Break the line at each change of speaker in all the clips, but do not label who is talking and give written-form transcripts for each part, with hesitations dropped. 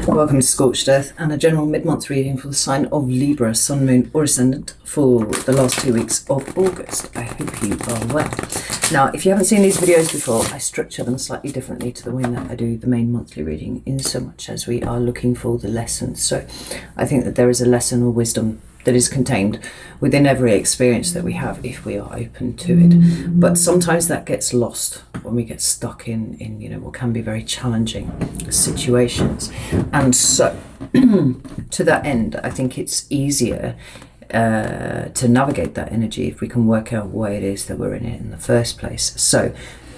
Welcome to Scorched Earth and a general mid-month reading for the sign of Libra, Sun, Moon or Ascendant for the last 2 weeks of August. I hope you are well. Now, if you haven't seen these videos before, I structure them slightly differently to the way that I do the main monthly reading, in so much as we are looking for the lessons. So I think that there is a lesson or wisdom that is contained within every experience that we have if we are open to it. But sometimes that gets lost when we get stuck in what can be very challenging situations. And so to that end, I think it's easier to navigate that energy if we can work out why it is that we're in it in the first place. So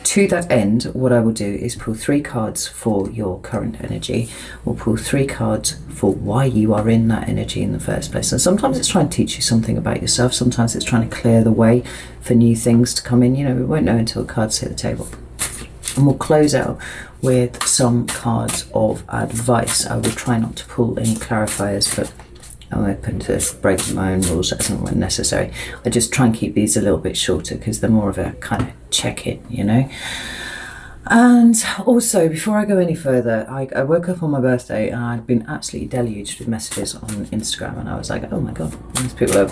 to that end, what I will do is pull 3 cards for your current energy. We'll pull 3 cards for why you are in that energy in the first place. And sometimes it's trying to teach you something about yourself. Sometimes it's trying to clear the way for new things to come in. We won't know until the cards hit the table. And we'll close out with some cards of advice. I will try not to pull any clarifiers, but I'm open to breaking my own rules as and when necessary. I just try and keep these a little bit shorter because they're more of a kind of check-in, And also, before I go any further, I woke up on my birthday and I'd been absolutely deluged with messages on Instagram, and I was like, oh my God, these people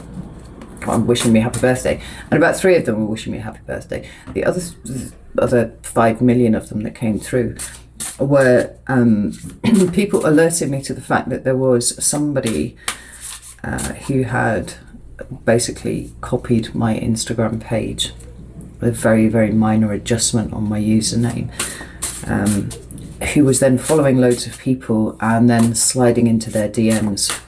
are wishing me happy birthday. And about 3 of them were wishing me happy birthday. The other 5 million of them that came through were people alerting me to the fact that there was somebody who had basically copied my Instagram page with a very, very minor adjustment on my username, who was then following loads of people and then sliding into their DMs,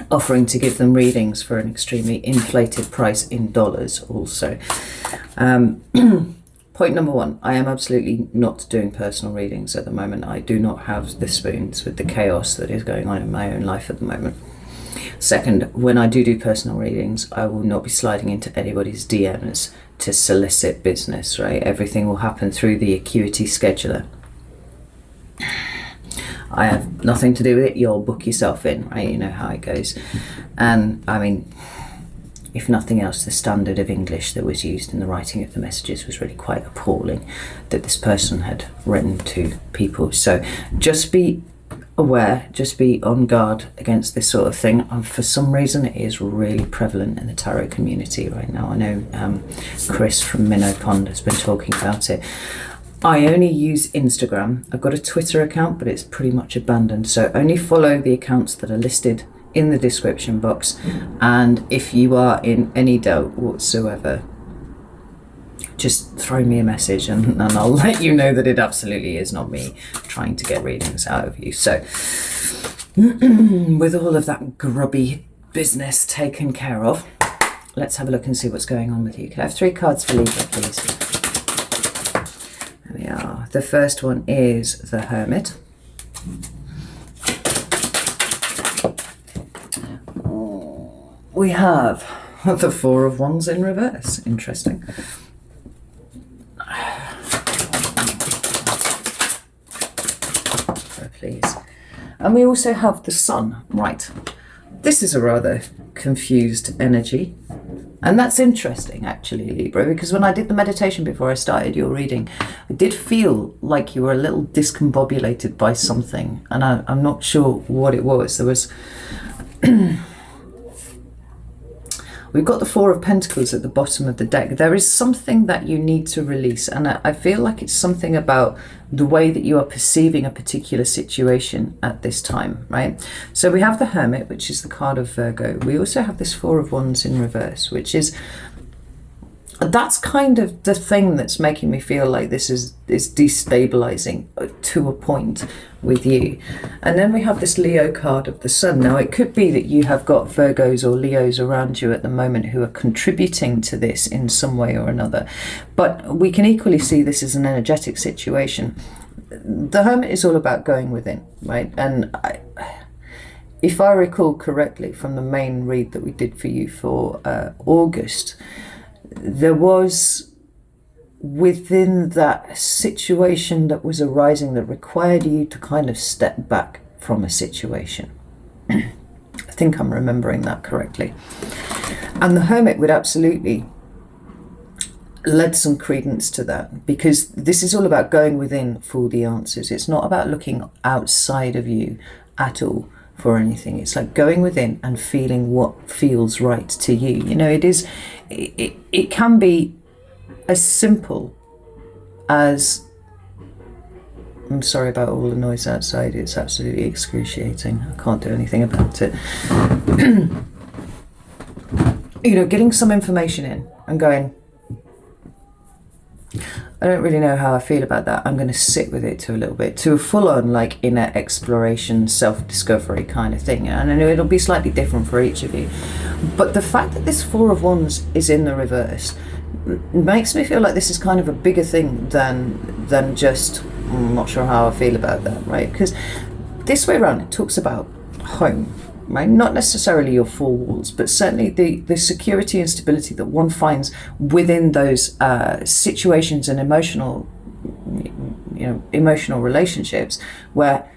offering to give them readings for an extremely inflated price in dollars also. Point number 1, I am absolutely not doing personal readings at the moment. I do not have the spoons with the chaos that is going on in my own life at the moment. Second, when I do personal readings, I will not be sliding into anybody's DMs to solicit business, right? Everything will happen through the Acuity scheduler. I have nothing to do with it. You'll book yourself in, right? You know how it goes. And I mean, if nothing else, the standard of English that was used in the writing of the messages was really quite appalling that this person had written to people. So just be aware, just be on guard against this sort of thing. For some reason, it is really prevalent in the tarot community right now. I know Chris from Minnow Pond has been talking about it. I only use Instagram. I've got a Twitter account, but it's pretty much abandoned. So only follow the accounts that are listed in the description box. And if you are in any doubt whatsoever, just throw me a message and I'll let you know that it absolutely is not me trying to get readings out of you. So with all of that grubby business taken care of, let's have a look and see what's going on with you. Can I have 3 cards for Libra, please? There we are. The first one is the Hermit. We have the 4 of Wands in reverse. Interesting. Please. And we also have the Sun. Right. This is a rather confused energy. And that's interesting, actually, Libra, because when I did the meditation before I started your reading, it did feel like you were a little discombobulated by something. And I'm not sure what it was. There was... We've got the 4 of Pentacles at the bottom of the deck. There is something that you need to release, and I feel like it's something about the way that you are perceiving a particular situation at this time, right? So we have the Hermit, which is the card of Virgo. We also have this 4 of Wands in reverse, which is... That's kind of the thing that's making me feel like this is destabilizing to a point with you. And then we have this Leo card of the Sun. Now, it could be that you have got Virgos or Leos around you at the moment who are contributing to this in some way or another. But we can equally see this as an energetic situation. The Hermit is all about going within, right? And if I recall correctly from the main read that we did for you for August, there was within that situation that was arising that required you to kind of step back from a situation. I think I'm remembering that correctly. And the Hermit would absolutely lend some credence to that, because this is all about going within for the answers. It's not about looking outside of you at all for anything. It's like going within and feeling what feels right to you. You know, it can be as simple as, I'm sorry about all the noise outside, it's absolutely excruciating. I can't do anything about it. You know, getting some information in and going, I don't really know how I feel about that. I'm going to sit with it to a little bit, to a full-on like inner exploration, self-discovery kind of thing. And I know it'll be slightly different for each of you. But the fact that this Four of Wands is in the reverse makes me feel like this is kind of a bigger thing than just, I'm not sure how I feel about that, right? Because this way around, it talks about home, right? Not necessarily your four walls, but certainly the security and stability that one finds within those situations and emotional relationships where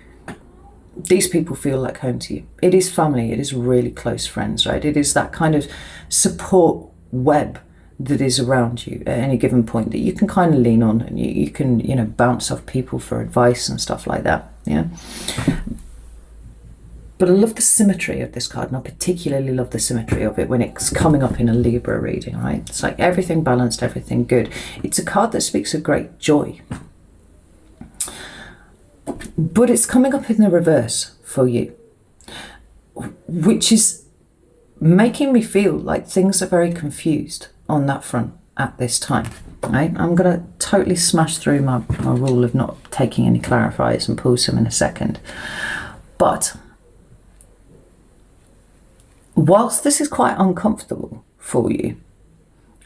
these people feel like home to you. It is family, it is really close friends, right? It is that kind of support web that is around you at any given point that you can kind of lean on, and you can, you know, bounce off people for advice and stuff like that, yeah. But I love the symmetry of this card, and I particularly love the symmetry of it when it's coming up in a Libra reading, right? It's like everything balanced, everything good. It's a card that speaks of great joy. But it's coming up in the reverse for you, which is making me feel like things are very confused on that front at this time, right? I'm going to totally smash through my rule of not taking any clarifiers and pull some in a second. But whilst this is quite uncomfortable for you,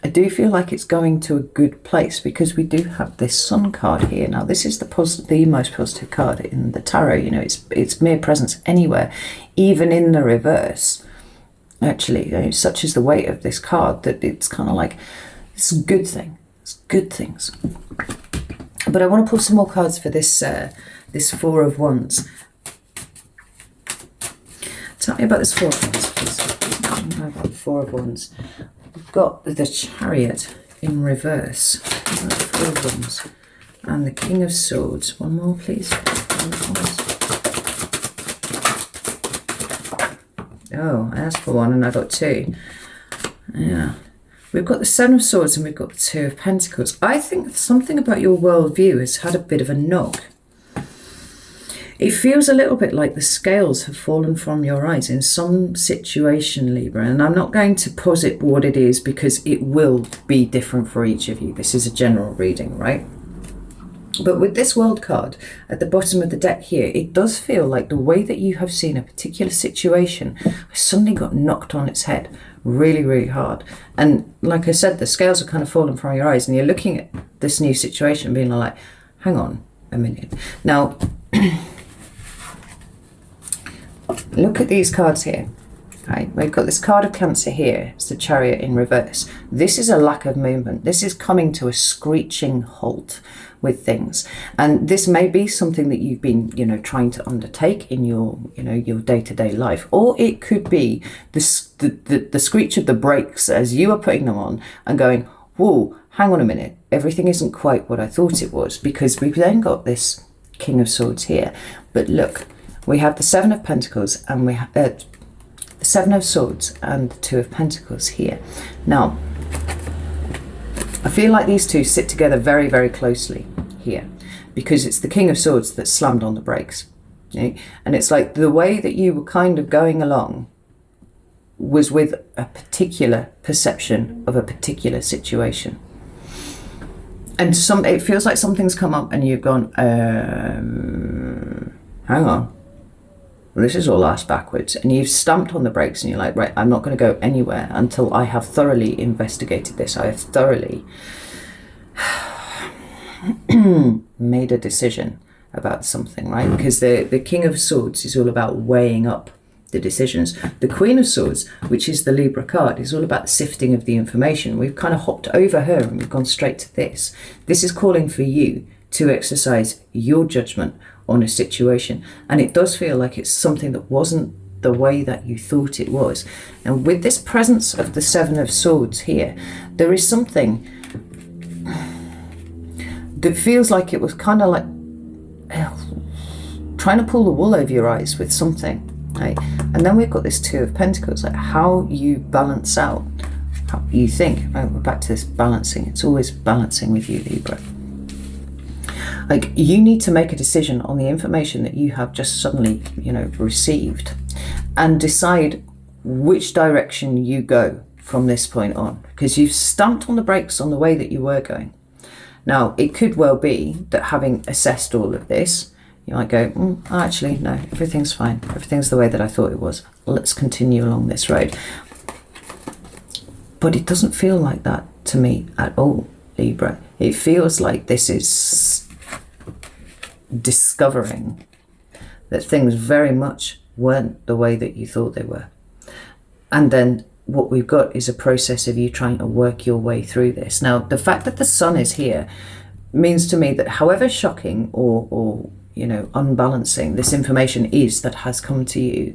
I do feel like it's going to a good place, because we do have this Sun card here. Now, this is the most positive card in the tarot. You know, it's mere presence anywhere, even in the reverse. Actually, you know, such is the weight of this card that it's kind of like, it's a good thing. It's good things. But I want to pull some more cards for this this Four of Wands. Tell me about this Four of Wands, please. Tell me about the Four of Wands. We've got the Chariot in reverse. The Four of Wands. And the King of Swords. One more, please. Oh, I asked for one and I got two. Yeah. We've got the Seven of Swords and we've got the Two of Pentacles. I think something about your worldview has had a bit of a knock. It feels a little bit like the scales have fallen from your eyes in some situation, Libra. And I'm not going to posit what it is, because it will be different for each of you. This is a general reading, right? But with this World card at the bottom of the deck here, it does feel like the way that you have seen a particular situation suddenly got knocked on its head really, really hard. And like I said, the scales are kind of fallen from your eyes and you're looking at this new situation being like, hang on a minute. Now, look at these cards here. Right, we've got this card of Cancer here. It's the Chariot in reverse. This is a lack of movement. This is coming to a screeching halt with things. And this may be something that you've been, you know, trying to undertake in your, you know, your day-to-day life. Or it could be the screech of the brakes as you are putting them on and going, whoa, hang on a minute. Everything isn't quite what I thought it was, because we've then got this King of Swords here. But look, we have the Seven of Pentacles and we have the Seven of Swords and the Two of Pentacles here. Now, I feel like these two sit together very, very closely here, because it's the King of Swords that slammed on the brakes. Okay? And it's like the way that you were kind of going along was with a particular perception of a particular situation. And it feels like something's come up and you've gone, hang on. This is all ass backwards, and you've stamped on the brakes and you're like, right, I'm not going to go anywhere until I have thoroughly investigated this. I have thoroughly made a decision about something, right? Because the King of Swords is all about weighing up the decisions. The Queen of Swords, which is the Libra card, is all about the sifting of the information. We've kind of hopped over her and we've gone straight to this. This is calling for you to exercise your judgment on a situation, and it does feel like it's something that wasn't the way that you thought it was. And with this presence of the Seven of Swords here, there is something that feels like it was kind of like trying to pull the wool over your eyes with something, right? And then we've got this Two of Pentacles, like how you balance out, how you think, right? We're back to this balancing. It's always balancing with you, Libra. Like, you need to make a decision on the information that you have just suddenly, you know, received, and decide which direction you go from this point on, because you've stamped on the brakes on the way that you were going. Now, it could well be that having assessed all of this, you might go, actually, no, everything's fine. Everything's the way that I thought it was. Let's continue along this road. But it doesn't feel like that to me at all, Libra. It feels like this is discovering that things very much weren't the way that you thought they were. And then what we've got is a process of you trying to work your way through this. Now, the fact that the sun is here means to me that however shocking or you know, unbalancing this information is that has come to you,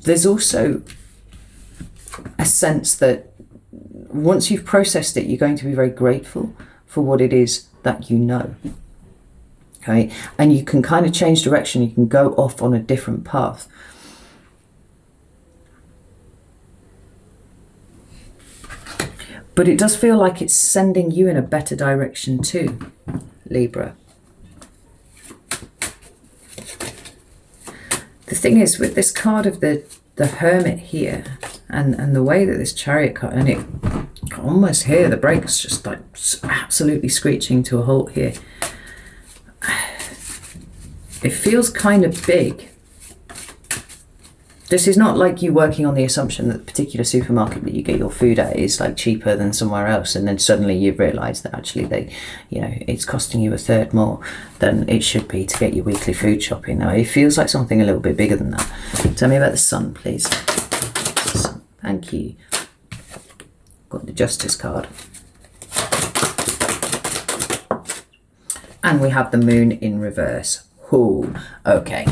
there's also a sense that once you've processed it, you're going to be very grateful for what it is that you know. Okay, and you can kind of change direction. You can go off on a different path. But it does feel like it's sending you in a better direction too, Libra. The thing is, with this card of the Hermit here, and the way that this Chariot card, and it almost here, the brakes just like absolutely screeching to a halt here. It feels kind of big. This is not like you working on the assumption that the particular supermarket that you get your food at is like cheaper than somewhere else, and then suddenly you've realised that actually it's costing you a third more than it should be to get your weekly food shopping. Now, it feels like something a little bit bigger than that. Tell me about the sun, please. Sun. Thank you. Got the Justice card. And we have the Moon in reverse. Ooh, okay.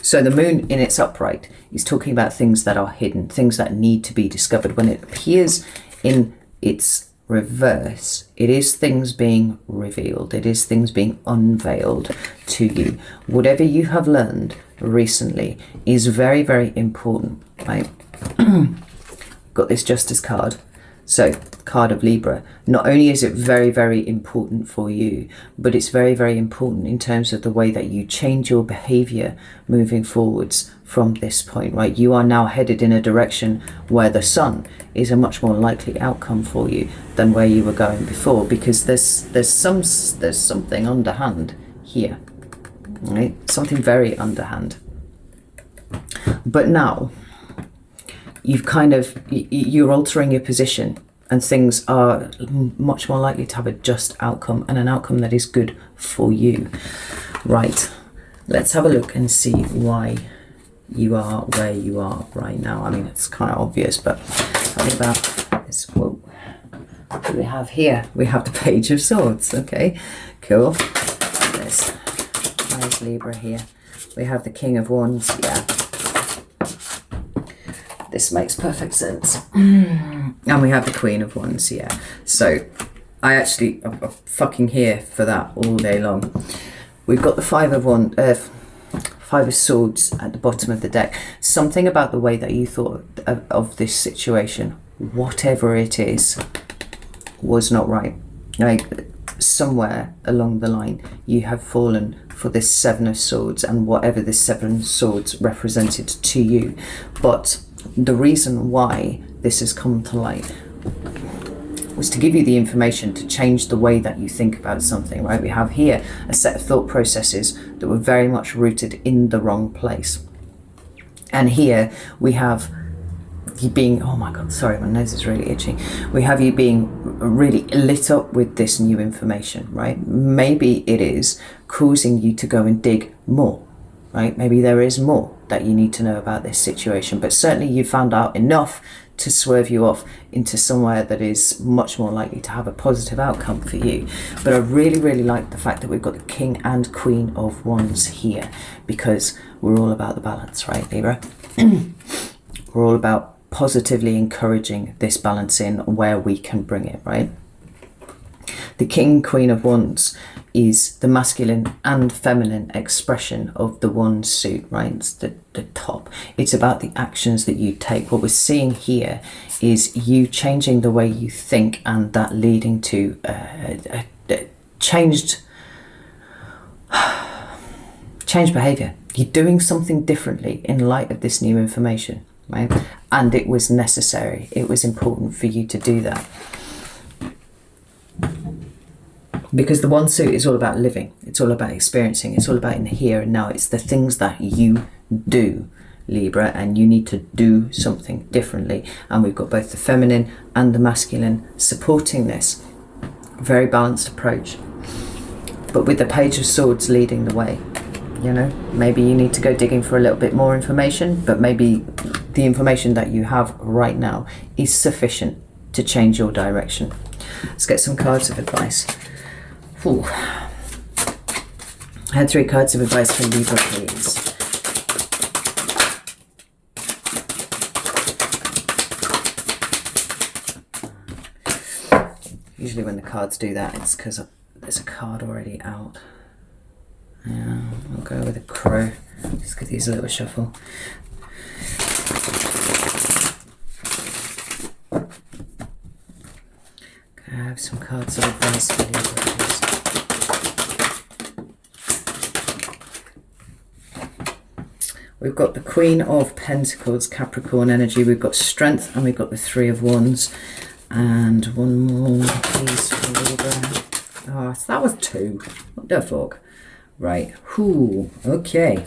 So the Moon in its upright is talking about things that are hidden, things that need to be discovered. When it appears in its reverse, it is things being revealed. It is things being unveiled to you. Whatever you have learned recently is very, very important, right? Got this Justice card. So, card of Libra. Not only is it very, very important for you, but it's very, very important in terms of the way that you change your behavior moving forwards from this point, right? You are now headed in a direction where the sun is a much more likely outcome for you than where you were going before, because there's something underhand here, right? Something very underhand. But now, you're altering your position, and things are much more likely to have a just outcome, and an outcome that is good for you. Right, let's have a look and see why you are where you are right now. I mean, it's kind of obvious, but tell me about this. Whoa. What do we have here? We have the Page of Swords. Okay, cool. There's Libra here. We have the King of Wands. Yeah. This makes perfect sense. And we have the Queen of Wands, yeah. So I'm fucking here for that all day long. We've got the Five of Swords at the bottom of the deck. Something about the way that you thought of this situation, whatever it is, was not right. Like, somewhere along the line, you have fallen for this Seven of Swords and whatever this Seven of Swords represented to you. But the reason why this has come to light was to give you the information to change the way that you think about something, right? We have here a set of thought processes that were very much rooted in the wrong place. And here we have you being, oh my God, sorry, my nose is really itchy. We have you being really lit up with this new information, right? Maybe it is causing you to go and dig more, right? Maybe there is more that you need to know about this situation, but certainly you found out enough to swerve you off into somewhere that is much more likely to have a positive outcome for you. But I really, really like the fact that we've got the King and Queen of Wands here, because we're all about the balance, right, Libra? We're all about positively encouraging this balance in where we can bring it, right? The King, Queen of Wands is the masculine and feminine expression of the wand suit, right? It's the top. It's about the actions that you take. What we're seeing here is you changing the way you think, and that leading to changed behavior. You're doing something differently in light of this new information, right? And it was necessary. It was important for you to do that. Because the one suit is all about living. It's all about experiencing. It's all about in the here and now. It's the things that you do, Libra, and you need to do something differently. And we've got both the feminine and the masculine supporting this. Very balanced approach. But with the Page of Swords leading the way. You know, maybe you need to go digging for a little bit more information, but maybe the information that you have right now is sufficient to change your direction. Let's get some cards of advice. Ooh. I had 3 cards of advice for Libra, please. Usually when the cards do that, it's because there's a card already out. Yeah, I'll go with a crow. Just give these a little shuffle. I have some cards of advice for Libra, please. We've got the Queen of Pentacles, Capricorn energy. We've got Strength, and we've got the 3 of Wands. And one more, please, for Libra. Oh, so that was 2. What the fuck? Right. Ooh, okay.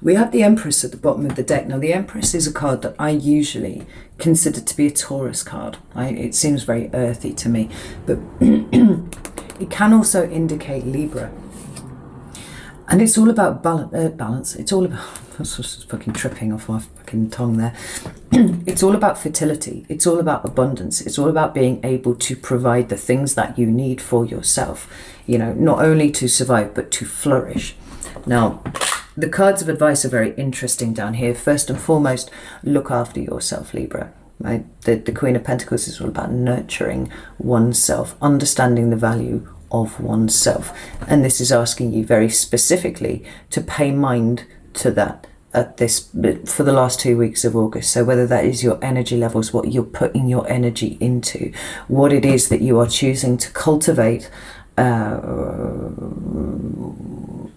We have the Empress at the bottom of the deck. Now, the Empress is a card that I usually consider to be a Taurus card. It seems very earthy to me, but it can also indicate Libra. And it's all about balance. It's all about... I was just fucking tripping off my fucking tongue there. It's all about fertility. It's all about abundance. It's all about being able to provide the things that you need for yourself. You know, not only to survive, but to flourish. Now, the cards of advice are very interesting down here. First and foremost, look after yourself, Libra. Right? The Queen of Pentacles is all about nurturing oneself, understanding the value of oneself. And this is asking you very specifically to pay mind to that at this for the last 2 weeks of August. So whether that is your energy levels, what you're putting your energy into, what it is that you are choosing to cultivate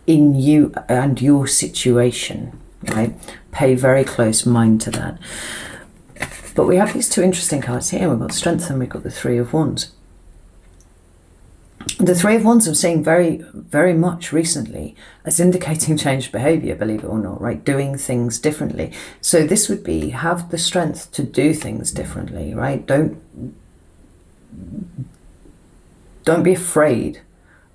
in you and your situation, right? Pay very close mind to that. But we have these 2 interesting cards here. We've got Strength and we've got the 3 of Wands. The 3 of Wands I'm seeing very, very much recently as indicating changed behaviour, believe it or not, right? Doing things differently. So this would be, have the strength to do things differently, right? Don't be afraid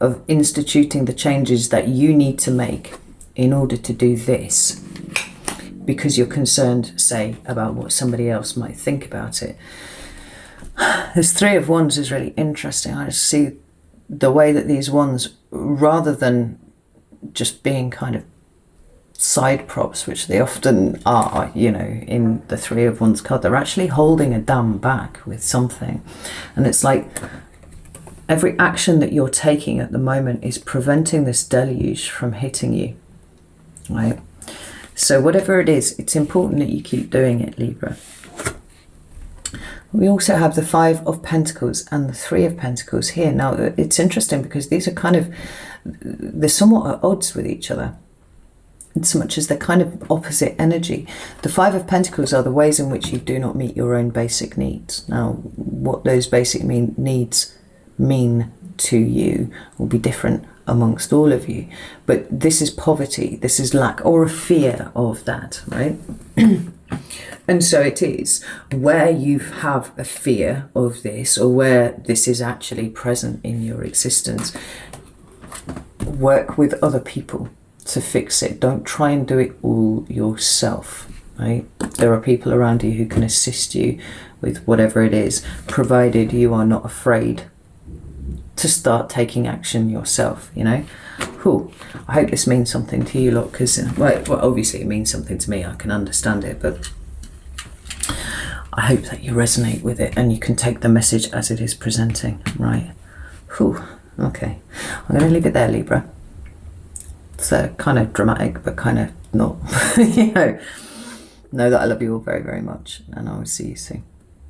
of instituting the changes that you need to make in order to do this, because you're concerned, say, about what somebody else might think about it. This 3 of Wands is really interesting. I just see the way that these wands, rather than just being kind of side props, which they often are, you know, in the 3 of Wands card, they're actually holding a dam back with something. And it's like every action that you're taking at the moment is preventing this deluge from hitting you, right? So whatever it is, it's important that you keep doing it, Libra. We also have the 5 of Pentacles and the 3 of Pentacles here. Now, it's interesting because these are kind of, they're somewhat at odds with each other, in so much as they're kind of opposite energy. The 5 of Pentacles are the ways in which you do not meet your own basic needs. Now, what those basic needs mean to you will be different amongst all of you. But this is poverty, this is lack, or a fear of that, right? And so it is where you have a fear of this, or where this is actually present in your existence, work with other people to fix it. Don't try and do it all yourself, right? There are people around you who can assist you with whatever it is, provided you are not afraid to start taking action yourself, you know? Cool. I hope this means something to you lot, because, well, obviously it means something to me. I can understand it, but I hope that you resonate with it and you can take the message as it is presenting, right? Cool. Okay. I'm going to leave it there, Libra. It's kind of dramatic, but kind of not. You know that I love you all very, very much, and I will see you soon.